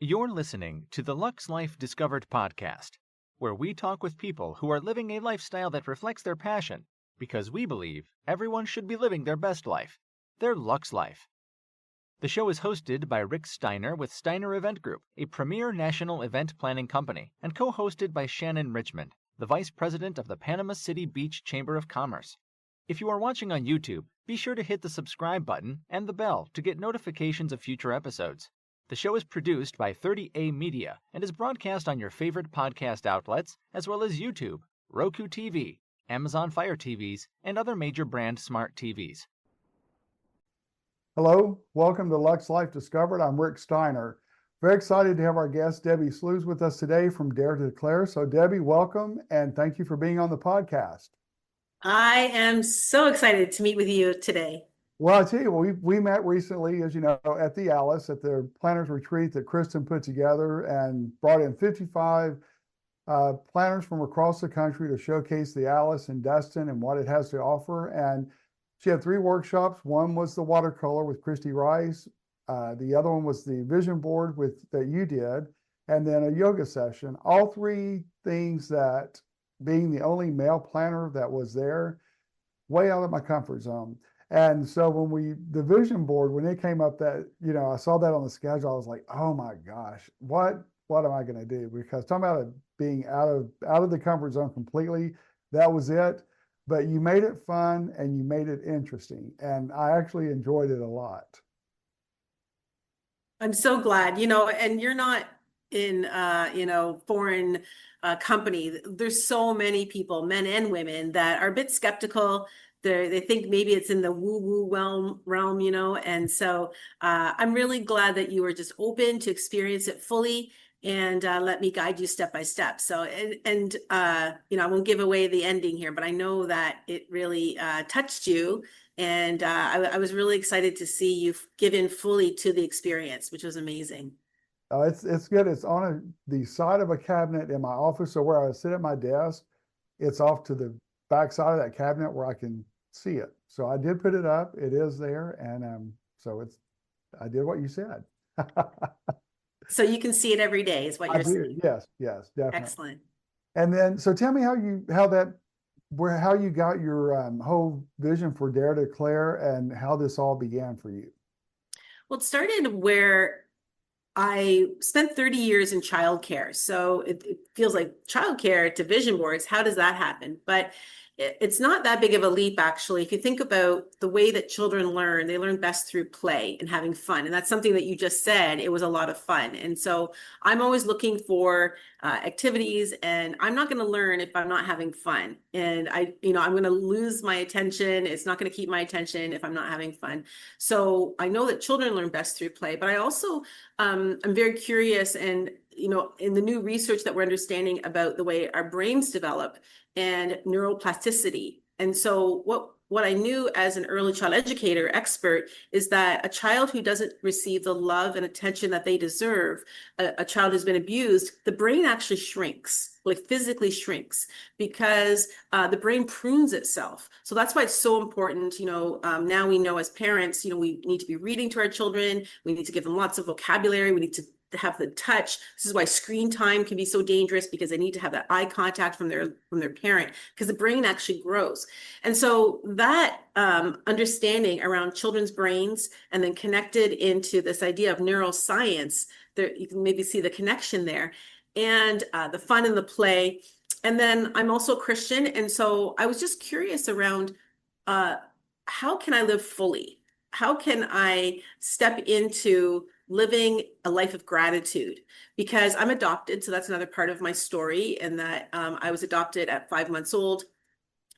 You're listening to the Lux Life Discovered podcast, where we talk with people who are living a lifestyle that reflects their passion, because we believe everyone should be living their best life, their Lux Life. The show is hosted by Rick Steiner with Steiner Event Group, a premier national event planning company, and co-hosted by Shannon Richmond, the Vice President of the Panama City Beach Chamber of Commerce. If you are watching on YouTube, be sure to hit the subscribe button and the bell to get notifications of future episodes. The show is produced by 30A Media and is broadcast on your favorite podcast outlets, as well as YouTube, Roku TV, Amazon Fire TVs, and other major brand smart TVs. Hello, welcome to Lux Life Discovered. I'm Rick Steiner. Very excited to have our guest, Debbi Sluys, with us today from Dare to Declare. So Debbi, welcome, and thank you for being on the podcast. I am so excited to meet with you today. Well, I tell you, we met recently, as you know, at the Alice, at the planners retreat that Kristen put together, and brought in 55 planners from across the country to showcase the Alice in Destin and what it has to offer. And she had 3 workshops. One was the watercolor with Christy Rice. The other one was the vision board that you did, and then a yoga session. All 3 things that, being the only male planner that was there, way out of my comfort zone. And so the vision board, when it came up that, I saw that on the schedule, I was like, oh my gosh, what am I going to do? Because talking about it being out of the comfort zone completely, that was it. But you made it fun and you made it interesting. And I actually enjoyed it a lot. I'm so glad, and you're not in, foreign company. There's so many people, men and women, that are a bit skeptical. They think maybe it's in the woo-woo realm, and so I'm really glad that you were just open to experience it fully and let me guide you step by step. So, I won't give away the ending here, but I know that it really touched you, and I was really excited to see you give in fully to the experience, which was amazing. It's good. It's on the side of a cabinet in my office, so where I sit at my desk, it's off to the back side of that cabinet where I can see it. So I did put it up. It is there, and so I did what you said. So you can see it every day, is what you're saying. Yes, definitely. Excellent. And then, so tell me how you got your whole vision for Dare to Declare and how this all began for you. Well, it started where I spent 30 years in childcare. So it feels like childcare to vision boards. How does that happen? But it's not that big of a leap, actually. If you think about the way that children learn, they learn best through play and having fun. And that's something that you just said. It was a lot of fun. And so I'm always looking for activities, and I'm not going to learn if I'm not having fun. And I'm going to lose my attention. It's not going to keep my attention if I'm not having fun. So I know that children learn best through play, but I also I'm very curious, and in the new research that we're understanding about the way our brains develop and neuroplasticity. And so what I knew as an early child educator expert is that a child who doesn't receive the love and attention that they deserve, a child who's been abused, the brain actually shrinks, like physically shrinks, because the brain prunes itself. So that's why it's so important. Now we know as parents, we need to be reading to our children. We need to give them lots of vocabulary. We need to have the touch. This is why screen time can be so dangerous, because they need to have that eye contact from their parent, because the brain actually grows. And so that understanding around children's brains, and then connected into this idea of neuroscience, there you can maybe see the connection there, and the fun and the play. And then I'm also Christian, and so I was just curious around how can I live fully? How can I step into living a life of gratitude? Because I'm adopted, so that's another part of my story, and that I was adopted at 5 months old,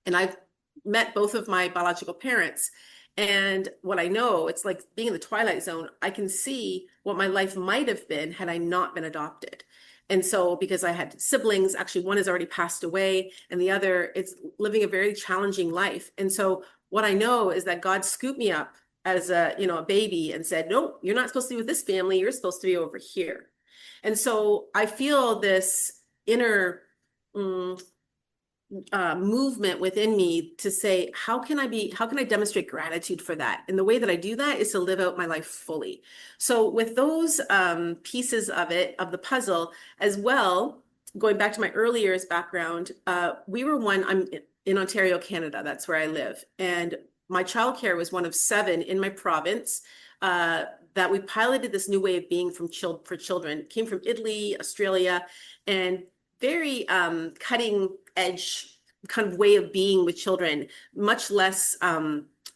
and I've met both of my biological parents. And what I know, it's like being in the twilight zone. I can see what my life might have been had I not been adopted. And so, because I had siblings, actually one has already passed away, and the other, it's living a very challenging life. And so what I know is that God scooped me up as a baby and said, no, you're not supposed to be with this family. You're supposed to be over here. And so I feel this inner movement within me to say, how can I demonstrate gratitude for that? And the way that I do that is to live out my life fully. So with those pieces of it, of the puzzle as well, going back to my early years background, I'm in Ontario, Canada. That's where I live. And my childcare was one of 7 in my province that we piloted this new way of being for children. It came from Italy, Australia, and very cutting edge kind of way of being with children, much less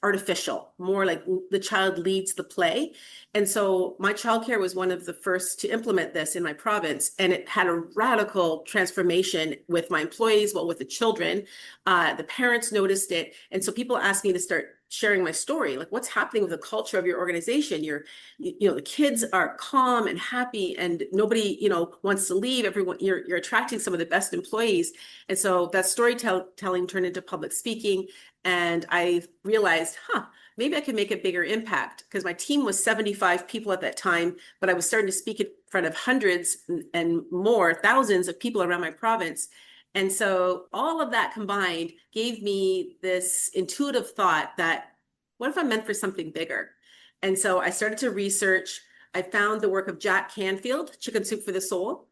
artificial, more like the child leads the play. And so my childcare was one of the first to implement this in my province, and it had a radical transformation with my employees, well, with the children. The parents noticed it, and so people asked me to start sharing my story, like what's happening with the culture of your organization. The kids are calm and happy, and nobody, wants to leave. Everyone, you're attracting some of the best employees. And so that storytelling turned into public speaking. And I realized, maybe I could make a bigger impact, because my team was 75 people at that time, but I was starting to speak in front of hundreds and more, thousands of people around my province. And so all of that combined gave me this intuitive thought that, what if I'm meant for something bigger? And so I started to research. I found the work of Jack Canfield, Chicken Soup for the Soul.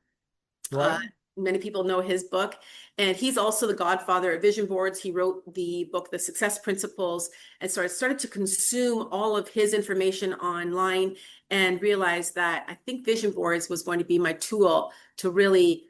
Right. Many people know his book, and he's also the godfather of vision boards. He wrote the book, The Success Principles. And so I started to consume all of his information online and realized that I think vision boards was going to be my tool to really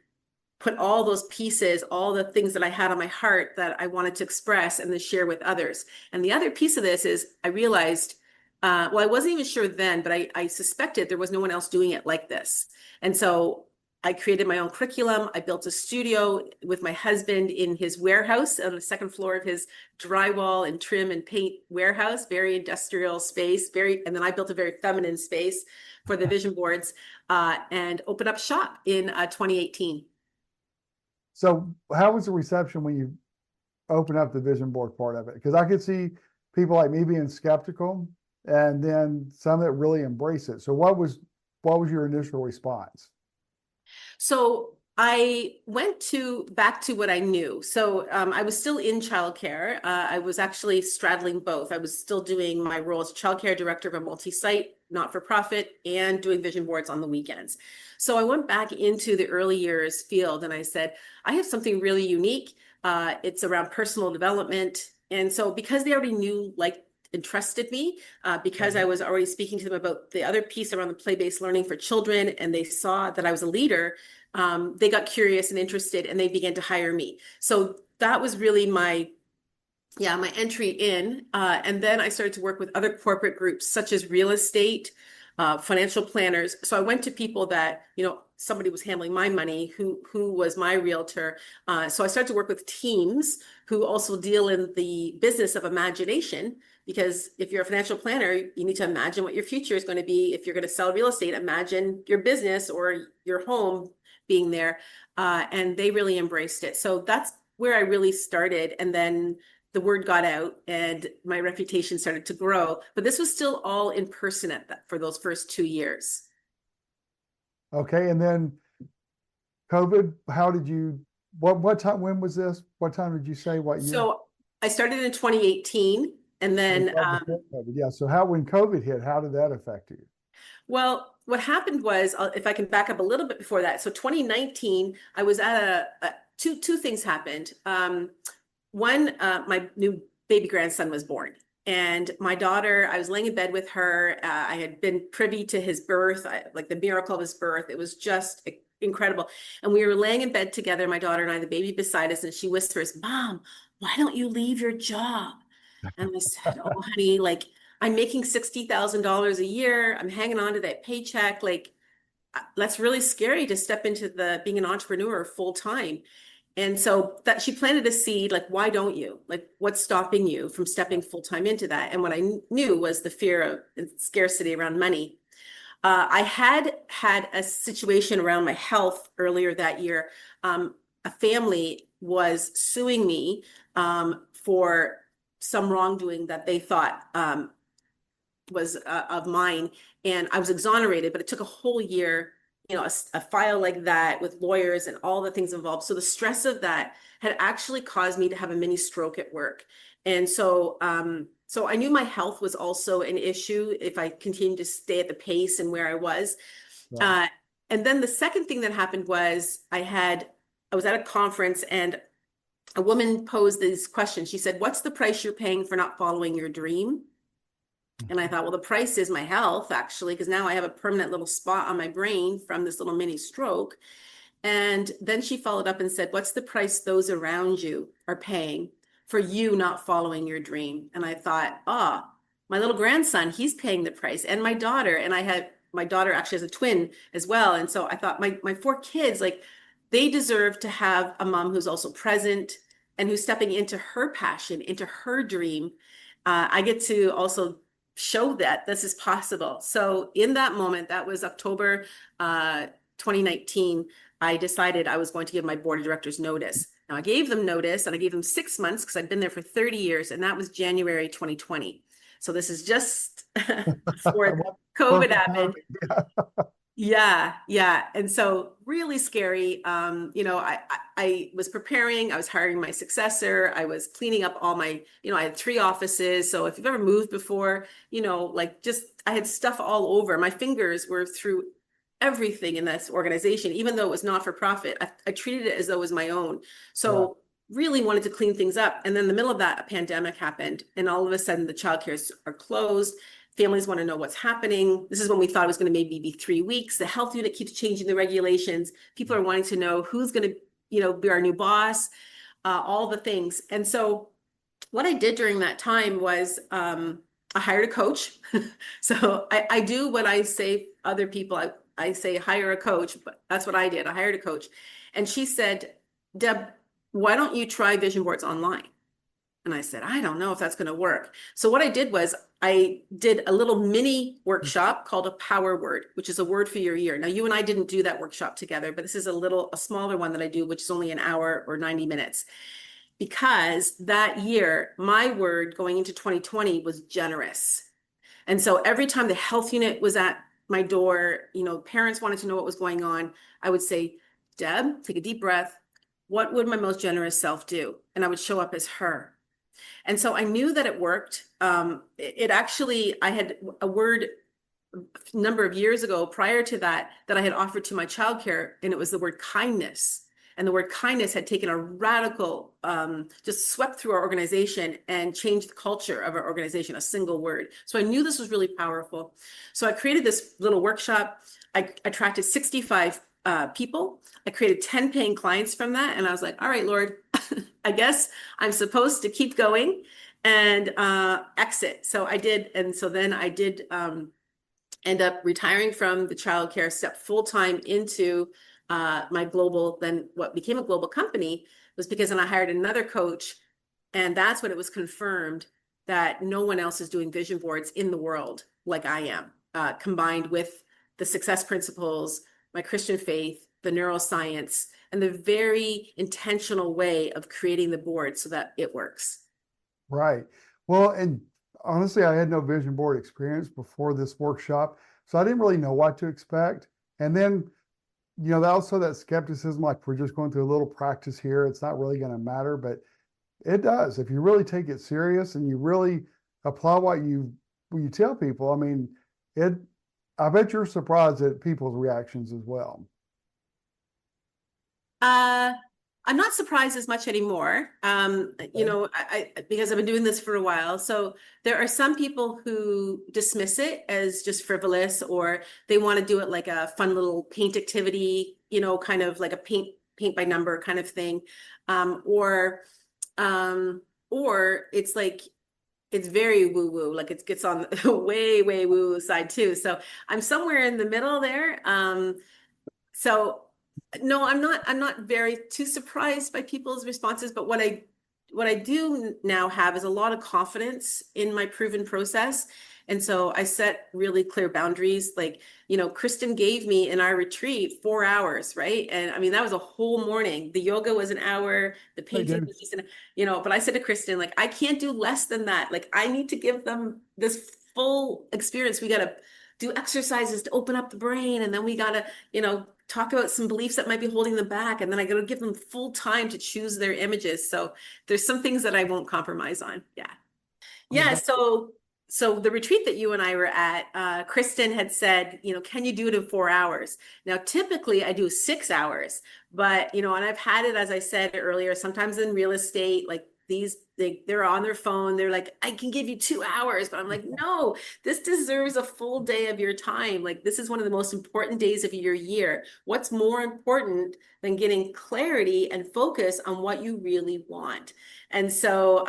put all those pieces, all the things that I had on my heart that I wanted to express and then share with others. And the other piece of this is I realized, I wasn't even sure then, but I suspected there was no one else doing it like this. And so I created my own curriculum. I built a studio with my husband in his warehouse on the second floor of his drywall and trim and paint warehouse, very industrial space, and then I built a very feminine space for the vision boards, and opened up shop in 2018. So how was the reception when you opened up the vision board part of it? Because I could see people like me being skeptical, and then some that really embrace it. So what was your initial response? So I went back to what I knew. So I was still in childcare. I was actually straddling both. I was still doing my role as childcare director of a multi-site, not-for-profit, and doing vision boards on the weekends. So I went back into the early years field and I said, I have something really unique. It's around personal development. And so because they already knew, and trusted me, because I was already speaking to them about the other piece around the play-based learning for children, and they saw that I was a leader, they got curious and interested, and they began to hire me. So that was really my entry in. And then I started to work with other corporate groups, such as real estate, financial planners. So I went to people that, somebody was handling my money, who was my realtor. So I started to work with teams who also deal in the business of imagination, because if you're a financial planner, you need to imagine what your future is going to be. If you're going to sell real estate, imagine your business or your home being there. And they really embraced it. So that's where I really started. And then the word got out and my reputation started to grow. But this was still all in person for those first 2 years. Okay. And then COVID, what time, when was this? What time did you say, what year? So I started in 2018. And then, yeah. So when COVID hit, how did that affect you? Well, what happened was, if I can back up a little bit before that. So 2019, I was at two things happened. One, my new baby grandson was born. And my daughter, I was laying in bed with her. I had been privy to his birth, like the miracle of his birth. It was just incredible. And we were laying in bed together, my daughter and I, the baby beside us, and she whispers, "Mom, why don't you leave your job?" And I said, "Oh, honey, I'm making $60,000 a year. I'm hanging on to that paycheck. That's really scary to step into being an entrepreneur full time." And so that she planted a seed, why don't you? What's stopping you from stepping full time into that? And what I knew was the fear of scarcity around money. I had a situation around my health earlier that year. A family was suing me for some wrongdoing that they thought was of mine, and I was exonerated, but it took a whole year a file like that with lawyers and all the things involved. So the stress of that had actually caused me to have a mini stroke at work. And so, so I knew my health was also an issue if I continued to stay at the pace and where I was. Right. And then the second thing that happened was I was at a conference and a woman posed this question. She said, "What's the price you're paying for not following your dream?" And I thought, well, the price is my health, actually, because now I have a permanent little spot on my brain from this little mini stroke. And then she followed up and said, "What's the price those around you are paying for you not following your dream?" And I thought, my little grandson, he's paying the price, and my daughter. And my daughter actually has a twin as well. And so I thought my four kids, like, they deserve to have a mom who's also present and who's stepping into her passion, into her dream. I get to also show that this is possible. So in that moment, that was October 2019, I decided I was going to give my board of directors notice. Now, I gave them notice, and I gave them 6 months because I'd been there for 30 years, and that was January 2020. So this is just before COVID Perfect happened. timing. Yeah. Yeah. And so really scary. I was preparing, I was hiring my successor. I was cleaning up all my, I had 3 offices. So if you've ever moved before, like, just, I had stuff all over. My fingers were through everything in this organization, even though it was not for profit. I treated it as though it was my own. So really wanted to clean things up. And then in the middle of that, a pandemic happened. And all of a sudden the childcares are closed. Families want to know what's happening. This is when we thought it was going to maybe be 3 weeks. The health unit keeps changing the regulations. People are wanting to know who's going to, be our new boss, all the things. And so what I did during that time was I hired a coach. So I do what I say other people, I say hire a coach, but that's what I did. I hired a coach. And she said, "Deb, why don't you try vision boards online?" And I said, "I don't know if that's going to work." So what I did was I did a little mini workshop called a power word, which is a word for your year. Now, you and I didn't do that workshop together, but this is a smaller one that I do, which is only an hour or 90 minutes. Because that year, my word going into 2020 was generous. And so every time the health unit was at my door, parents wanted to know what was going on, I would say, "Deb, take a deep breath. What would my most generous self do?" And I would show up as her. And so I knew that it worked. It actually, I had a word a number of years ago prior to that I had offered to my childcare, and it was the word kindness. And the word kindness had taken a radical, just swept through our organization and changed the culture of our organization, a single word. So I knew this was really powerful. So I created this little workshop. I attracted 65 people. I created 10 paying clients from that. And I was like, all right, Lord, I guess I'm supposed to keep going and exit. So I did. And so then I did end up retiring from the childcare, step full-time into my global, then what became a global company, was because then I hired another coach. And that's when it was confirmed that no one else is doing vision boards in the world like I am, combined with the success principles, my Christian faith, the neuroscience, and the very intentional way of creating the board so that it works. Right. Well, and honestly, I had no vision board experience before this workshop, so I didn't really know what to expect. And then, also that skepticism, like, we're just going through a little practice here, it's not really going to matter, but it does. If you really take it serious and you really apply what you tell people, I mean, I bet you're surprised at people's reactions as well. I'm not surprised as much anymore, because I've been doing this for a while. So there are some people who dismiss it as just frivolous, or they want to do it like a fun little paint activity, kind of like a paint by number kind of thing. Or it's like, it's very woo-woo, like it gets on the way, way woo side too. So I'm somewhere in the middle there. So no, I'm not very too surprised by people's responses, but what I do now have is a lot of confidence in my proven process. And so I set really clear boundaries. Like, Kristen gave me in our retreat 4 hours, right? And I mean, that was a whole morning. The yoga was an hour, the painting was just but I said to Kristen, like, I can't do less than that. Like, I need to give them this full experience. We got to do exercises to open up the brain. And then we got to, talk about some beliefs that might be holding them back. And then I got to give them full time to choose their images. So there's some things that I won't compromise on. Yeah. Yeah. So the retreat that you and I were at, Kristen had said, can you do it in 4 hours? Now, typically I do 6 hours, but, and I've had it, as I said earlier, sometimes in real estate, like they're on their phone. They're like, I can give you 2 hours, but I'm like, no, this deserves a full day of your time. Like, this is one of the most important days of your year. What's more important than getting clarity and focus on what you really want? And so,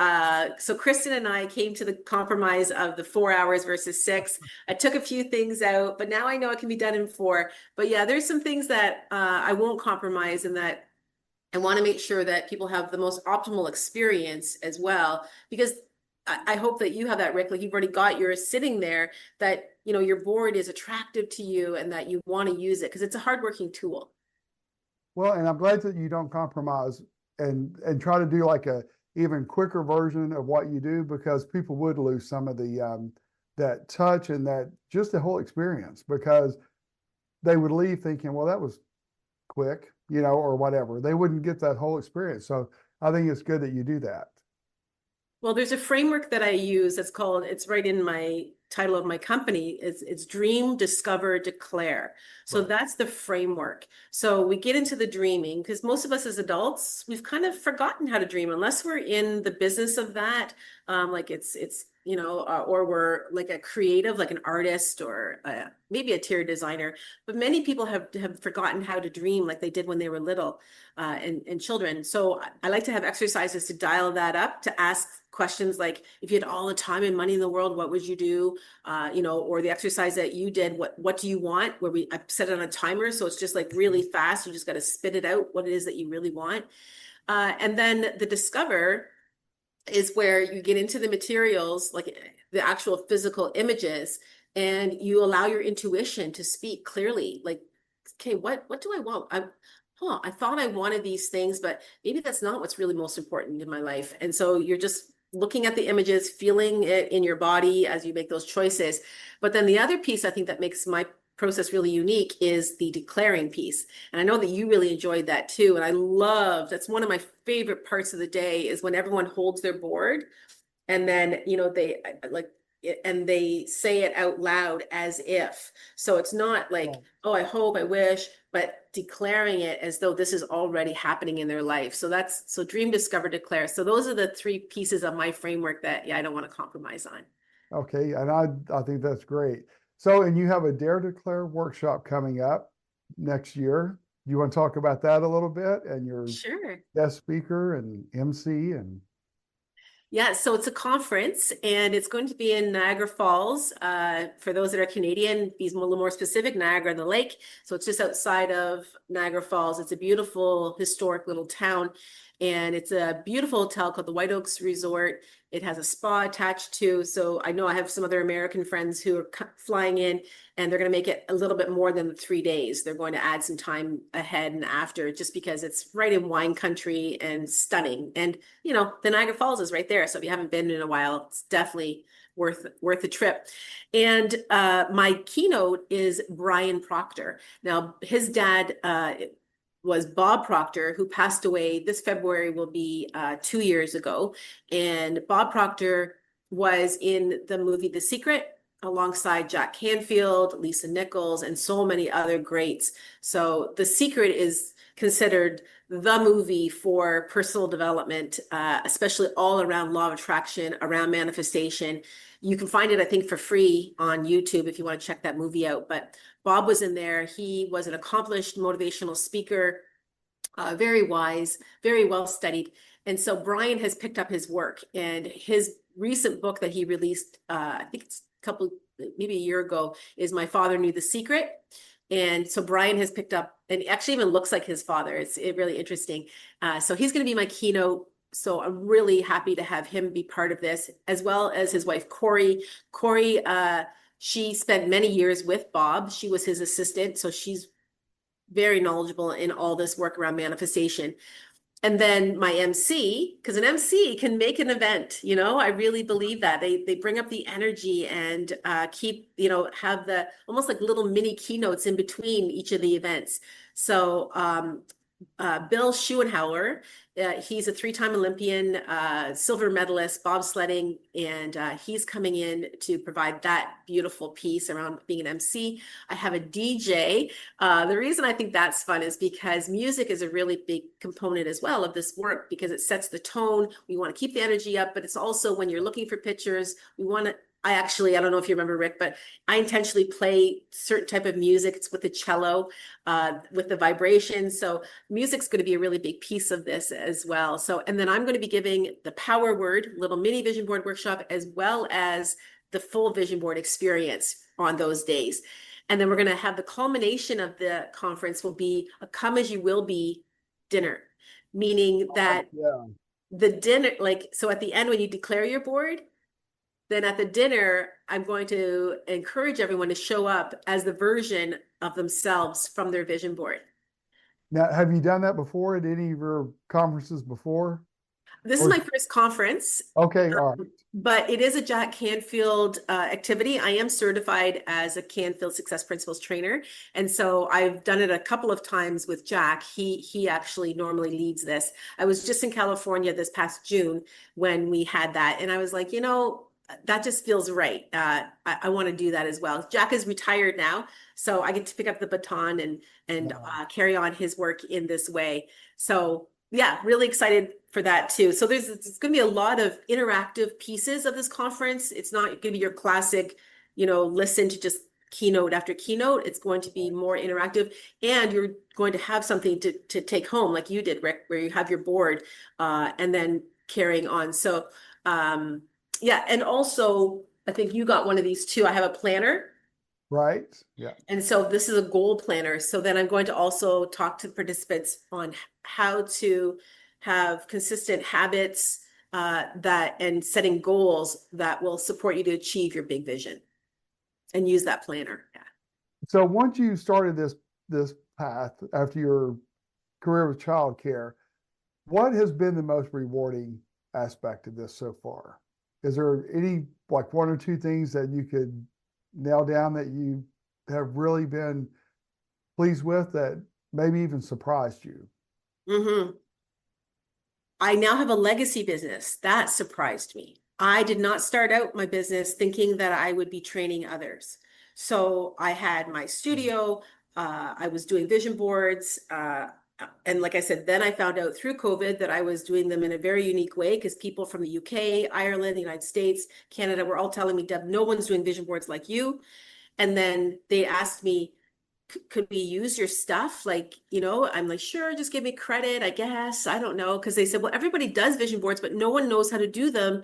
so Kristen and I came to the compromise of the 4 hours versus 6. I took a few things out, but now I know it can be done in 4. But yeah, there's some things that I won't compromise, and that I want to make sure that people have the most optimal experience as well, because I hope that you have that, Rick, like you've already got yours sitting there, that, your board is attractive to you and that you want to use it because it's a hardworking tool. Well, and I'm glad that you don't compromise and try to do like a even quicker version of what you do, because people would lose some of the that touch and that just the whole experience, because they would leave thinking, well, that was quick, or whatever. They wouldn't get that whole experience. So I think it's good that you do that. Well, there's a framework that I use that's called, it's right in my title of my company, it's Dream, Discover, Declare. So Right. that's the framework. So we get into the dreaming because most of us as adults, we've kind of forgotten how to dream unless we're in the business of that. Like it's or we're like a creative, like an artist or maybe a interior designer. But many people have forgotten how to dream like they did when they were little and children. So I like to have exercises to dial that up, to ask questions like, if you had all the time and money in the world, what would you do? Or the exercise that you did, what do you want? Where I set it on a timer. So it's just like really fast. You just got to spit it out, what it is that you really want. And then the discover is where you get into the materials, like the actual physical images, and you allow your intuition to speak clearly. Like, okay, what do I want? I thought I wanted these things, but maybe that's not what's really most important in my life. And so you're just looking at the images, feeling it in your body as you make those choices. But then the other piece I think that makes my process really unique is the declaring piece. And I know that you really enjoyed that too. And that's one of my favorite parts of the day, is when everyone holds their board and then, they say it out loud as if. So it's not like, oh, I hope, I wish, but declaring it as though this is already happening in their life. So so dream, discover, declare. So those are the 3 pieces of my framework that, I don't want to compromise on. Okay. And I think that's great. So, and you have a Dare Declare workshop coming up next year. Do you want to talk about that a little bit, and your Sure. guest speaker and MC? And Yeah, so it's a conference and it's going to be in Niagara Falls. For those that are Canadian, be a little more specific, Niagara on the Lake. So it's just outside of Niagara Falls. It's a beautiful, historic little town. And it's a beautiful hotel called the White Oaks Resort. It has a spa attached to. So I know I have some other American friends who are flying in, and they're going to make it a little bit more than 3 days. They're going to add some time ahead and after, just because it's right in wine country and stunning. And, the Niagara Falls is right there. So if you haven't been in a while, it's definitely worth the trip. And my keynote is Brian Proctor. Now, his dad was Bob Proctor, who passed away this February, will be 2 years ago. And Bob Proctor was in the movie The Secret alongside Jack Canfield, Lisa Nichols, and so many other greats. So The Secret is considered the movie for personal development, especially all around law of attraction, around manifestation. You can find it, I think, for free on YouTube if you want to check that movie out. But Bob was in there. He was an accomplished motivational speaker, very wise, very well studied. And so Brian has picked up his work, and his recent book that he released, I think it's maybe a year ago, is My Father Knew the Secret. And so Brian has picked up, and it actually even looks like his father. It's really interesting. So he's going to be my keynote. So I'm really happy to have him be part of this, as well as his wife, Corey. Corey, she spent many years with Bob. She was his assistant. So she's very knowledgeable in all this work around manifestation. And then my MC, because an MC can make an event, you know, I really believe that they bring up the energy and keep, you know, have the almost like little mini keynotes in between each of the events. So Bill Schuenhauer, he's a three-time Olympian, silver medalist, bobsledding, and he's coming in to provide that beautiful piece around being an MC. I have a DJ. The reason I think that's fun is because music is a really big component as well of this work because it sets the tone. We want to keep the energy up, but it's also when you're looking for pictures, we want to I don't know if you remember, Rick, but I intentionally play certain type of music. It's with the cello, with the vibration. So music's going to be a really big piece of this as well. So, and then I'm going to be giving the power word, little mini vision board workshop, as well as the full vision board experience on those days. And then we're going to have the culmination of the conference will be a come as you will be dinner, meaning that the dinner, like, so at the end, when you declare your board, then at the dinner, I'm going to encourage everyone to show up as the version of themselves from their vision board. Now, have you done that before at any of your conferences before? This is my first conference. Okay, all right. But it is a Jack Canfield activity. I am certified as a Canfield Success Principles trainer. And so I've done it a couple of times with Jack. He actually normally leads this. I was just in California this past June when we had that. And I was like, you know, that just feels right. I want to do that as well. Jack is retired now, so I get to pick up the baton and carry on his work in this way. So yeah, really excited for that too. So there's going to be a lot of interactive pieces of this conference. It's not going to be your classic, you know, listen to just keynote after keynote. It's going to be more interactive, and you're going to have something to take home, like you did, Rick, where you have your board and then carrying on. So yeah, and also I think you got one of these too. I have a planner. Right. Yeah. And so this is a goal planner. So then I'm going to also talk to participants on how to have consistent habits that and setting goals that will support you to achieve your big vision and use that planner. Yeah. So once you started this path after your career with childcare, what has been the most rewarding aspect of this so far? Is there any, like, one or two things that you could nail down that you have really been pleased with that maybe even surprised you? Mm-hmm. I now have a legacy business. That surprised me. I did not start out my business thinking that I would be training others. So I had my studio, I was doing vision boards, and like I said, then I found out through COVID that I was doing them in a very unique way because people from the UK, Ireland, the United States, Canada were all telling me, Deb, no one's doing vision boards like you. And then they asked me, could we use your stuff? Like, you know, I'm like, sure, just give me credit, I guess. I don't know. Because they said, well, everybody does vision boards, but no one knows how to do them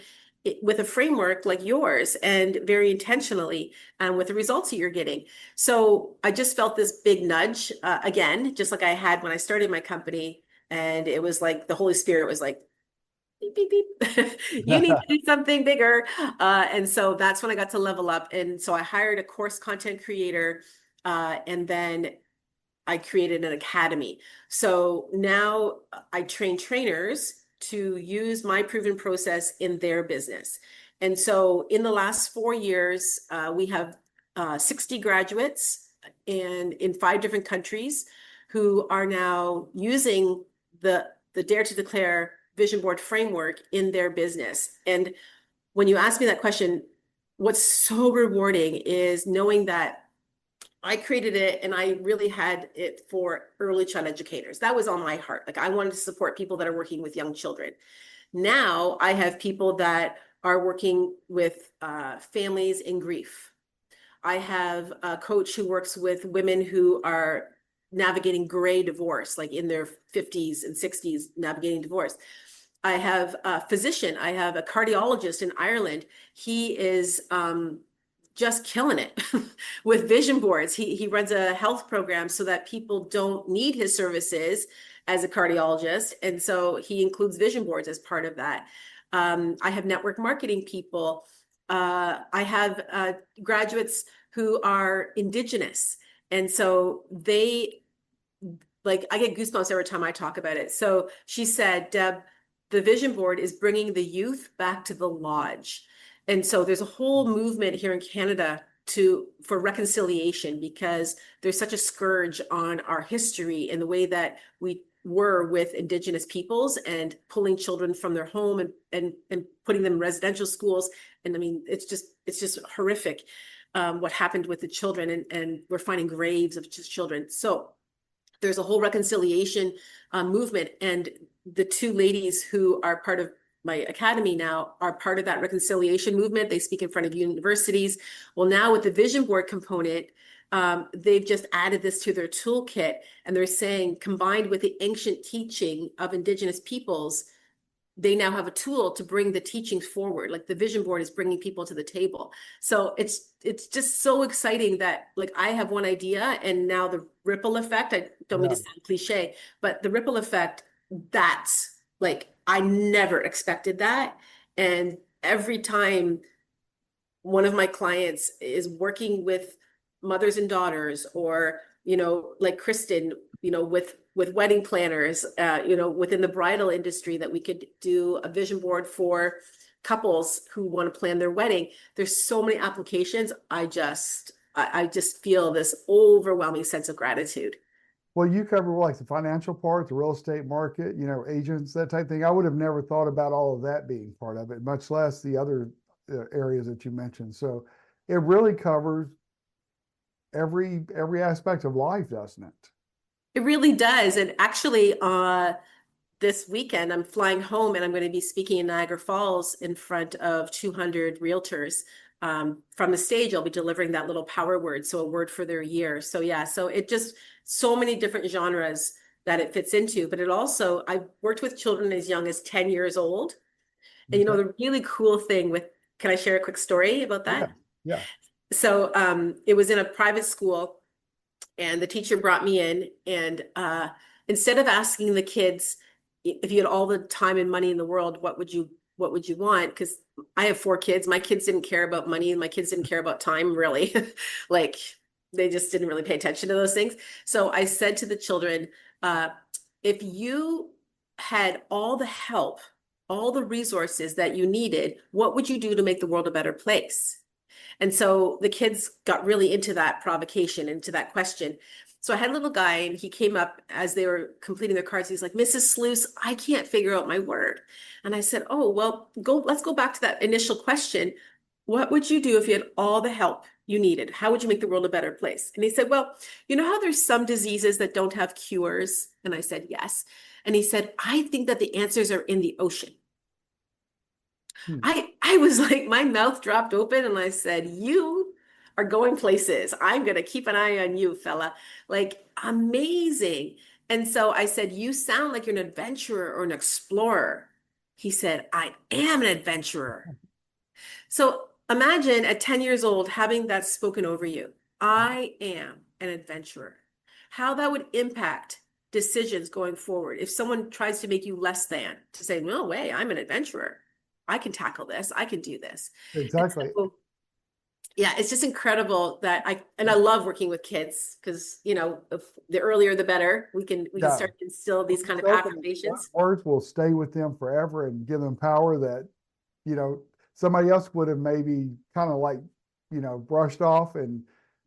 with a framework like yours and very intentionally and with the results that you're getting. So I just felt this big nudge again, just like I had when I started my company. And it was like the Holy Spirit was like, beep, beep, beep. You need to do something bigger. And so that's when I got to level up. And so I hired a course content creator and then I created an academy. So now I train trainers to use my proven process in their business. And so in the last 4 years, we have 60 graduates and in 5 different countries who are now using the Dare to Declare vision board framework in their business. And when you ask me that question, what's so rewarding is knowing that I created it and I really had it for early child educators. That was on my heart. Like I wanted to support people that are working with young children. Now I have people that are working with families in grief. I have a coach who works with women who are navigating gray divorce, like in their 50s and 60s, navigating divorce. I have a physician. I have a cardiologist in Ireland. He is just killing it with vision boards. He runs a health program so that people don't need his services as a cardiologist. And so he includes vision boards as part of that. I have network marketing people. I have graduates who are Indigenous. And so like I get goosebumps every time I talk about it. So she said, Deb, the vision board is bringing the youth back to the lodge. And so there's a whole movement here in Canada for reconciliation, because there's such a scourge on our history and the way that we were with Indigenous peoples, and pulling children from their home and putting them in residential schools. And I mean, it's just horrific what happened with the children, and we're finding graves of just children. So there's a whole reconciliation movement, and the two ladies who are part of my academy now are part of that reconciliation movement. They speak in front of universities. Well, now with the vision board component, they've just added this to their toolkit, and they're saying, combined with the ancient teaching of Indigenous peoples, they now have a tool to bring the teachings forward. Like the vision board is bringing people to the table. So it's just so exciting that, like, I have one idea, and now the ripple effect, I don't mean to sound cliche, but the ripple effect, that's like, I never expected that. And every time one of my clients is working with mothers and daughters, or, like Kristen, with wedding planners, within the bridal industry, that we could do a vision board for couples who want to plan their wedding. There's so many applications. I just feel this overwhelming sense of gratitude. Well, you cover like the financial part, the real estate market, agents, that type of thing. I would have never thought about all of that being part of it, much less the other areas that you mentioned. So it really covers every aspect of life, doesn't it? It really does. And actually, this weekend, I'm flying home, and I'm going to be speaking in Niagara Falls in front of 200 realtors. From the stage, I'll be delivering that little power word, so a word for their year. So yeah, so it just, so many different genres that it fits into. But it also, I've worked with children as young as 10 years old. And the really cool thing can I share a quick story about that? Yeah. So it was in a private school, and the teacher brought me in, and instead of asking the kids, if you had all the time and money in the world, what would you want? Because I have 4 kids. My kids didn't care about money, and my kids didn't care about time, really. Like, they just didn't really pay attention to those things. So I said to the children, if you had all the help, all the resources that you needed, what would you do to make the world a better place? And so the kids got really into that provocation, into that question. So I had a little guy, and he came up as they were completing their cards. He's like, Mrs. Sluys, I can't figure out my word. And I said, oh, well, let's go back to that initial question. What would you do if you had all the help you needed? How would you make the world a better place? And he said, well, you know how there's some diseases that don't have cures? And I said, yes. And he said, I think that the answers are in the ocean. I was like, my mouth dropped open, and I said, you are going places. I'm going to keep an eye on you, fella. Like, amazing. And so I said, you sound like you're an adventurer or an explorer. He said, I am an adventurer. So imagine at 10 years old having that spoken over you. I am an adventurer. How that would impact decisions going forward. If someone tries to make you less than, to say, no way, I'm an adventurer. I can tackle this. I can do this. Exactly. So, yeah, it's just incredible that I love working with kids, because, if the earlier the better. We can start to instill these kind of affirmations. Words will stay with them forever and give them power that, somebody else would have maybe kind of like, brushed off and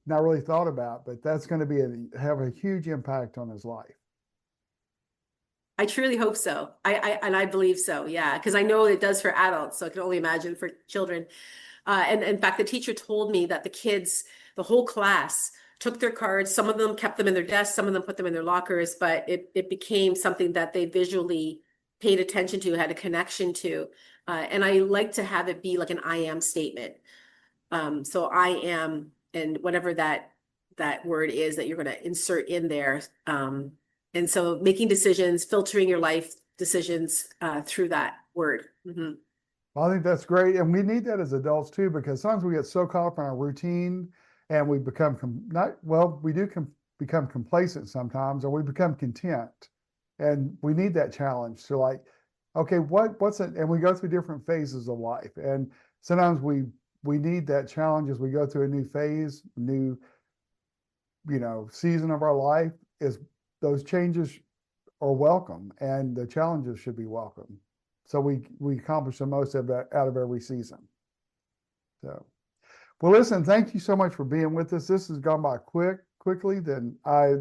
not really thought about, but that's going to have a huge impact on his life. I truly hope so. I believe so. Yeah. Because I know it does for adults. So I can only imagine for children. And in fact, the teacher told me that the kids, the whole class, took their cards. Some of them kept them in their desks. Some of them put them in their lockers, but it became something that they visually paid attention to, had a connection to. And I like to have it be like an I am statement. So I am, and whatever that word is that you're going to insert in there. And so making decisions, filtering your life decisions through that word. Mm-hmm. I think that's great. And we need that as adults too, because sometimes we get so caught up in our routine, and we become become complacent sometimes, or we become content. And we need that challenge. So like, okay, what's it? And we go through different phases of life. And sometimes we need that challenge as we go through a new phase, new, season of our life, is those changes are welcome and the challenges should be welcome. So we accomplish the most of that out of every season. So, well, listen, thank you so much for being with us. This has gone by quickly than I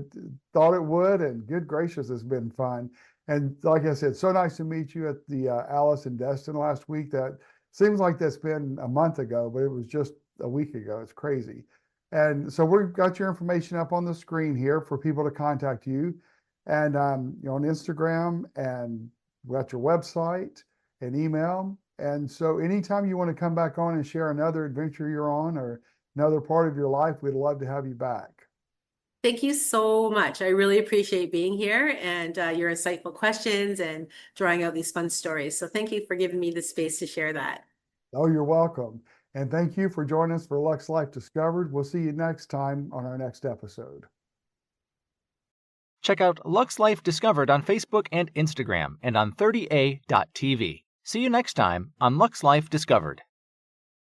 thought it would, and good gracious, it's been fun. And like I said, so nice to meet you at the Alice in Destin last week. That seems like that's been a month ago, but it was just a week ago. It's crazy. And so we've got your information up on the screen here for people to contact you. And you're on Instagram, and we're at your website and email. And so anytime you want to come back on and share another adventure you're on or another part of your life, we'd love to have you back. Thank you so much. I really appreciate being here and your insightful questions and drawing out these fun stories. So thank you for giving me the space to share that. Oh, you're welcome. And thank you for joining us for Lux Life Discovered. We'll see you next time on our next episode. Check out Lux Life Discovered on Facebook and Instagram and on 30a.tv. See you next time on Lux Life Discovered.